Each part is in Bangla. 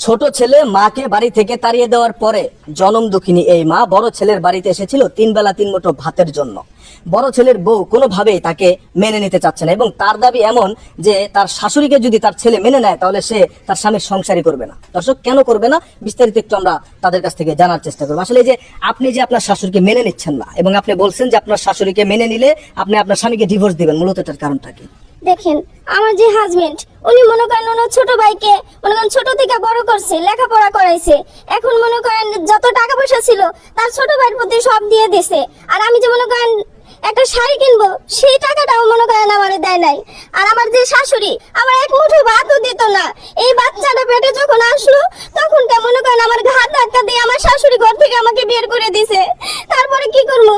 ছোট ছেলে মাকে বাড়ি থেকে তাড়িয়ে দেওয়ার পরে জনম দুঃখিনী এই মা বড় ছেলের বাড়িতে এসেছিল 3 বেলা 3 মুঠো ভাতের জন্য। বড় ছেলের বউ কোনোভাবেই তাকে মেনে নিতে চাচ্ছে না এবং তার দাবি এমন যে তার শাশুড়িকে যদি তার ছেলে মেনে নেয় তাহলে সে তার স্বামীর সংসারই করবে না। দর্শক, কেন করবে না বিস্তারিত একটু আমরা তাদের কাছ থেকে জানার চেষ্টা করবো। আসলে যে আপনি যে আপনার শাশুড়িকে মেনে নিচ্ছেন না এবং আপনি বলছেন যে আপনার শাশুড়িকে মেনে নিলে আপনি আপনার স্বামীকে ডিভোর্স দিবেন, মূলত এটার কারণটা কি? দেখেন, আমার যে হাজবেন্ড উনি মনে করেন ওনার ছোট ভাইকে মনে করেন ছোট থেকে বড় করছে, লেখাপড়া করাইছে। এখন মনে করেন যত টাকা পয়সা ছিল তার ছোট ভাইয়ের প্রতি সব দিয়ে দিছে। আর আমি যে মনে করেন একটা শাড়ি কিনবো সেই টাকাটাও মনে করেন আমারে দেয় নাই। আর আমার যে শাশুড়ি আমার এক মুঠো ভাতও দিত না। এই বাচ্চাটা পেটে যখন আসলো তখন মনে করেন আমার ঘাট ধাক্কা দিয়ে আমার শাশুড়ি ঘর থেকে আমাকে বের করে দিছে। তারপরে কি করবো,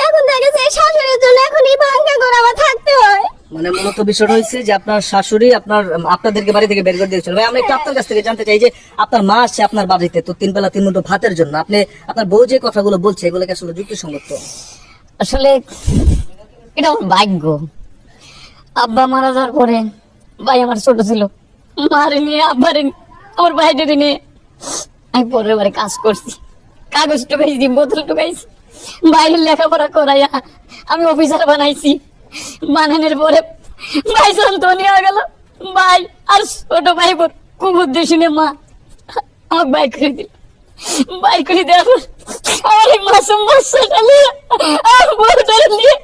এখন দেখেছে এই শাশুড়ির জন্য এখন এই ভাঙ্গা ঘরে আমার থাকতে হয়। মানে মূলত বিষয়টা হচ্ছে যে আপনার শাশুড়ি আপনাদেরকে বাড়ি থেকে বের করে দিয়েছিল। ভাই, আমরা একটু আপনার কাছ থেকে জানতে চাই যে আপনার মা আসছে আপনার বাড়িতে তো 3 বেলা 3 মুঠো ভাতের জন্য, আপনি আপনার বউ যে কথাগুলো বলছে এগুলো কি আসলে যুক্তিসঙ্গত? আসলে এটা আমার ভাগ্য। আব্বা মারা যাওয়ার পরে ভাই আমার ছোট ছিল, মারে নিয়ে আব্বারে আমার ভাইটারে নিয়ে আমি পরের বারে কাজ করছি, কাগজ টুকাইছি, বোতল টুকাইছি, বাইরের লেখাপড়া করাইয়া আমি অফিসার বানাইছি। বানানোর পরে ভাই সন্তান হয়ে গেল, ভাই আর ছোট ভাই বোন কুকুর দেশে মা আমার ভাই করে দিল। ভাই করে দেওয়ার পর আমার এই মাসুম বাচ্চাটা নিয়ে আমার বউটারে নিয়ে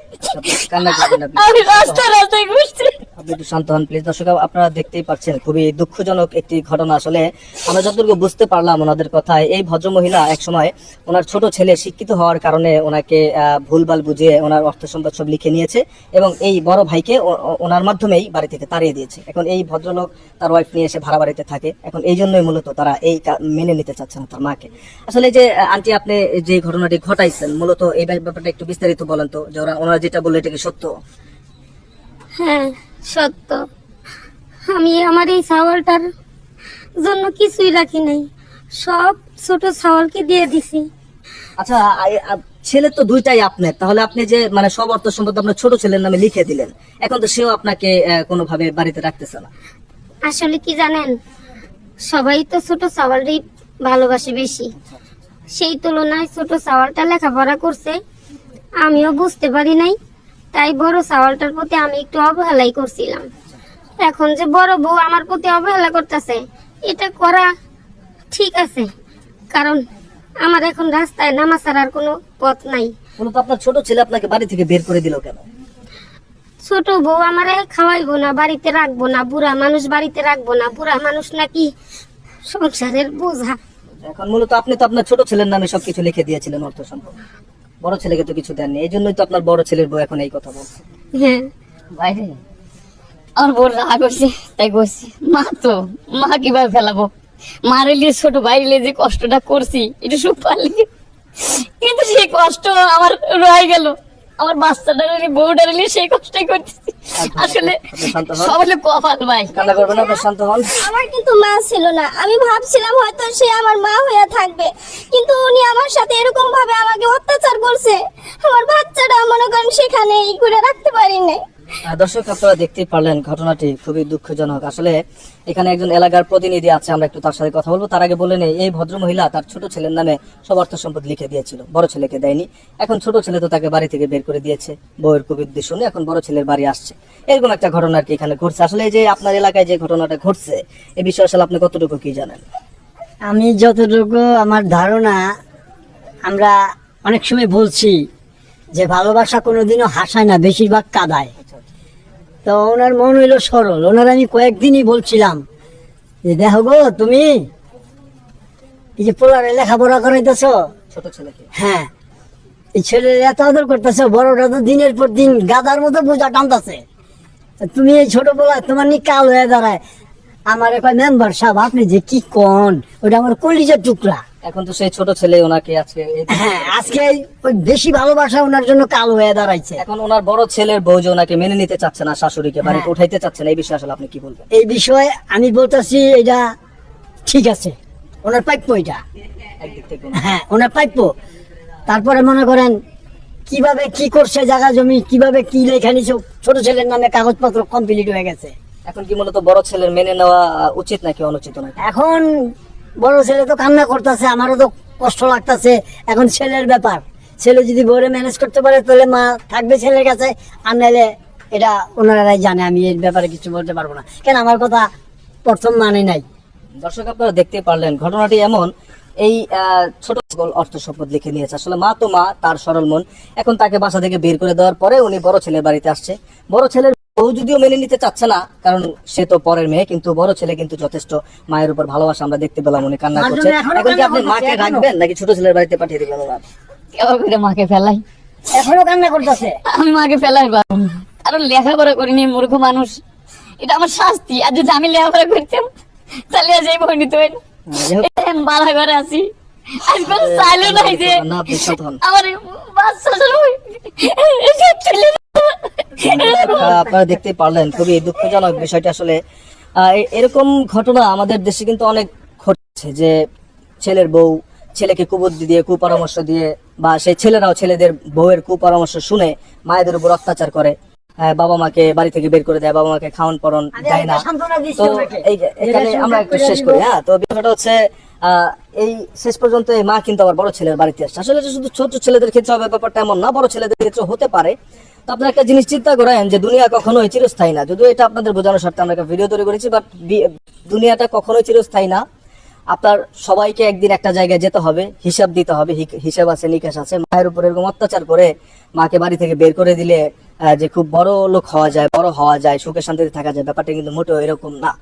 কান্না করবেন আপনি। আমি রাস্তায় ঘুরছি। আপনি একটু শান্ত হন প্লিজ। দর্শক, আপনারা দেখতেই পাচ্ছেন খুবই দুঃখজনক একটি ঘটনা। আসলে আমরা যতটুকু বুঝতে পারলাম ওনাদের কথায়, এই ভদ্রমহিলা একসময় ওনার ছোট ছেলে শিক্ষিত হওয়ার কারণে ওনাকে ভুলভাল বুঝিয়ে ওনার অর্থ সম্পদ সব লিখে নিয়েছে এবং এই বড় ভাইকে ওনার মাধ্যমেই বাড়ি থেকে তাড়িয়ে দিয়েছে। এখন এই ভদ্রলোক তার ওয়াইফ নিয়ে এসে ভাড়া বাড়িতে থাকে। এখন এই জন্যই মূলত তারা এই মেনে নিতে চাচ্ছে না তার মাকে। আসলে যে আন্টি আপনি যে ঘটনাটি ঘটাইছেন মূলত এই ব্যাপারটা একটু বিস্তারিত বলেন তো, যে ওনারা যেটা বললো এটা কি সত্য? হ্যাঁ সত্য। আমি আমার এই ছাগলটার জন্য কিছুই রাখি নাই, সব ছোট ছাগলকে দিয়ে দিছি। আচ্ছা, ছেলে তো দুইটাই আপনার, তাহলে আপনি যে মানে সব অর্থ সম্পদ আপনার ছোট ছেলের নামে লিখে দিলেন, এখন তো সেও আপনাকে কোনোভাবে বাড়িতে রাখতেছে না। আসলে কি জানেন, সবাই তো ছোট ছাগলটাই ভালোবাসে বেশি। সেই তুলনায় ছোট ছাগলটা লেখাপড়া করছে, আমিও বুঝতে পারি নাই, তাই বড় ছাগলটার প্রতি আমি একটু অবহেলাই করছিলাম। এখন যে বড় বউ আমার প্রতি অবহেলা করতেছে, এটা করা ঠিক আছে, কারণ আমার এখন রাস্তায় নামা ছাড়ার কোনো পথ নাই। মূলত আপনার ছোট ছেলে আপনাকে বাড়ি থেকে বের করে দিল কেন? ছোট বউ আমারে খাওয়াইবো না, বাড়িতে রাখবো না, বুড়া মানুষ বাড়িতে রাখবো না, বুড়া মানুষ নাকি সংসারের বোঝা। এখন মূলত আপনি তো আপনার ছোট ছেলের নামে সবকিছু লিখে দিয়েছিলেন অর্থ সম্পদ, বড় ছেলেকে তো কিছু দেননি, এই জন্যই তো আপনার বড় ছেলের বউ এখন এই কথা বলছে। হ্যাঁ বাইরে আমার বোন রাগ হয়েছে, তাই করছি। মা কিভাবে ফেলাবো, মারে লিয়ে ছোট বাইরে লিয়ে যে কষ্টটা করছি এটা সব পারলি, কিন্তু সেই কষ্ট আমার রয়ে গেল। আমার বাচ্চাটা বউটা নিয়ে সেই কষ্টই করতেছি। আসলে সবাই কপাল ভাই। কান্না করবেন না, শান্ত হন। আমার কিন্তু মা ছিল না, আমি ভাবছিলাম হয়তো সে আমার মা হয়ে থাকবে, কিন্তু উনি আমার সাথে এরকম ভাবে আমাকে অত্যাচার করছে, আমার বাচ্চাটা মনে করেন সেখানে করে রাখতে পারিনি। দর্শক, আপনারা দেখতেই পারলেন ঘটনাটি খুবই দুঃখজনক। আসলে এখানে একজন এলাকার প্রতিনিধি আছে, আমরা একটু তার সাথে কথা বলবো। তার আগে বলে নেই, এই ভদ্রমহিলা তার ছোট ছেলের নামে সব অর্থ সম্পদ লিখে দিয়েছিল, বড় ছেলেকে দেয়নি। এখন ছোট ছেলে তো তাকে বাড়ি থেকে বের করে দিয়েছে বউয়ের কুবুদ্ধি শুনে, এখন বড় ছেলের বাড়ি আসছে। এরকম একটা ঘটনা আর কি এখানে ঘটছে। আসলে এই যে আপনার এলাকায় যে ঘটনাটা ঘটছে এই বিষয়ে আসলে আপনি কতটুকু কি জানেন? আমি যতটুকু আমার ধারণা, আমরা অনেক সময় বলছি যে ভালোবাসা কোনোদিনও হাসায় না, বেশিরভাগ কাঁদায়। তো ওনার মন হইলো সরল। ওনার আমি কয়েকদিনই বলছিলাম যে দেখো গো, তুমি এই যে পোলারে লেখাপড়া করাইতেছ, ছোট ছেলেকে, হ্যাঁ এই ছেলের এত আদর করতেছো, বড়টা তো দিনের পর দিন গাদার মতো বোঝা টানতেছে, তুমি এই ছোট পোলা তোমার নিয়ে কাল হয়ে দাঁড়ায়। আমার একটা মেম্বার সাহেব, আপনি যে কি কন, ওটা আমার কলিজার টুকরা। এখন তো সেই ছোট ছেলে ওনাকে আজকে হ্যাঁ, আজকে ওই বেশি ভালোবাসা ওনার জন্য কালো হয়ে দাঁড়াইছে। এখন ওনার বড় ছেলের বউ যে ওনাকে মেনে নিতে চাচ্ছে না, শাশুড়িকে বাড়িতে উঠাইতে চাচ্ছে না, এই বিষয়ে আসলে আপনি কি বলবেন? এই বিষয়ে আমি বলতেছি এটা ঠিক আছে, ওনার প্রাপ্য এটা, একদিক থেকে হ্যাঁ ওনার প্রাপ্য। তারপরে মনে করেন কিভাবে কি করছে, জায়গা জমি কিভাবে কি লেখা নিছে, ছোট ছেলের নামে কাগজপত্র কমপ্লিট হয়ে গেছে। এখন কি মূলত বড় ছেলের মেনে নেওয়া উচিত নাকি অনুচিত নাকি? এখন বড় ছেলে তো কান্না করতেছে, আমারও তো কষ্ট লাগতেছে। এখন ছেলের ব্যাপার, ছেলে যদি বউরে ম্যানেজ করতে পারে তাহলে মা থাকবে ছেলের কাছে, আর নাহলে এটা ওনারাই জানে, আমি এর ব্যাপারে কিছু বলতে পারবো না। কেন আমার কথা প্রথম মানে নাই। দর্শক আপনারা দেখতে পারলেন ঘটনাটি এমন, এই ছোট অর্থ সম্পদ লিখে নিয়েছে। আসলে মা তো মা, তার সরল মন। এখন তাকে বাসা থেকে বের করে দেওয়ার পরে উনি বড় ছেলের বাড়িতে আসছে। বড় ছেলের বউ যদিও মেনে নিতে চাচ্ছে না, কারণ সে তো পরের মেয়ে, কিন্তু বড় ছেলে কিন্তু যথেষ্ট মায়ের উপর ভালোবাসা আমরা দেখতে পেলাম, উনি কান্না করছে। এখন কি আপনি মাকে রাখবেন নাকি ছোট ছেলের বাড়িতে পাঠিয়ে দিবেন? কেমন করে মাকে ফেলাই? এখনো কান্না করতেছে। আমি মাকে ফেলাই পারবো না, কারণ লেখাপড়া করিনি, মূর্খ মানুষ, এটা আমার শাস্তি। আর যদি আমি লেখাপড়া করতাম তাহলে আজ এই বই নিতে হইতো। বালা ঘরে আছি, আজকাল চাইলো নাই যে না আপনি সৎ হন। আমার বাচ্চা আপনারা দেখতে পারলেন খুবই দুঃখজনক বিষয়টা। আসলে এরকম ঘটনা আমাদের দেশে কিন্তু অনেক ঘটছে, যে ছেলের বউ ছেলেকে কুবুদ্ধি দিয়ে, কুপরামর্শ দিয়ে, বা সেই ছেলেরাও ছেলেদের বউয়ের কুপরামর্শ শুনে মায়েদের উপর অত্যাচার করে, বাবা মাকে বাড়ি থেকে বের করে দেয়, বাবা মাকে খাওয়ান পরন দেয় না। তো এখানে আমরা একটু শেষ করি। হ্যাঁ, তো বিষয়টা হচ্ছে এই শেষ পর্যন্ত এই মা কিন্তু আবার বড় ছেলের বাড়িতে আসছে। আসলে এটা শুধু ছোট ছেলেদের ক্ষেত্রে হবে ব্যাপারটা এমন না, বড় ছেলেদের ক্ষেত্রে হতে পারে। তো আপনারা একটা জিনিস চিন্তা করেন যে দুনিয়া কখনোই চিরস্থায়ী না। যদিও এটা আপনাদের বোঝানোর স্বার্থে আমরা একটা ভিডিও তৈরি করেছি, বাট দুনিয়াটা কখনোই চিরস্থায়ী না। আপনার সবাইকে একদিন একটা জায়গায় যেতে হবে, হিসাব দিতে হবে, হিসাব আছে, নিকাশ আছে। মায়ের উপর এরকম অত্যাচার করে মাকে বাড়ি থেকে বের করে দিলে যে খুব বড় লোক হওয়া যায়, বড় হওয়া যায়, সুখে শান্তিতে থাকা যায়, ব্যাপারটা কিন্তু মোটেও এরকম না।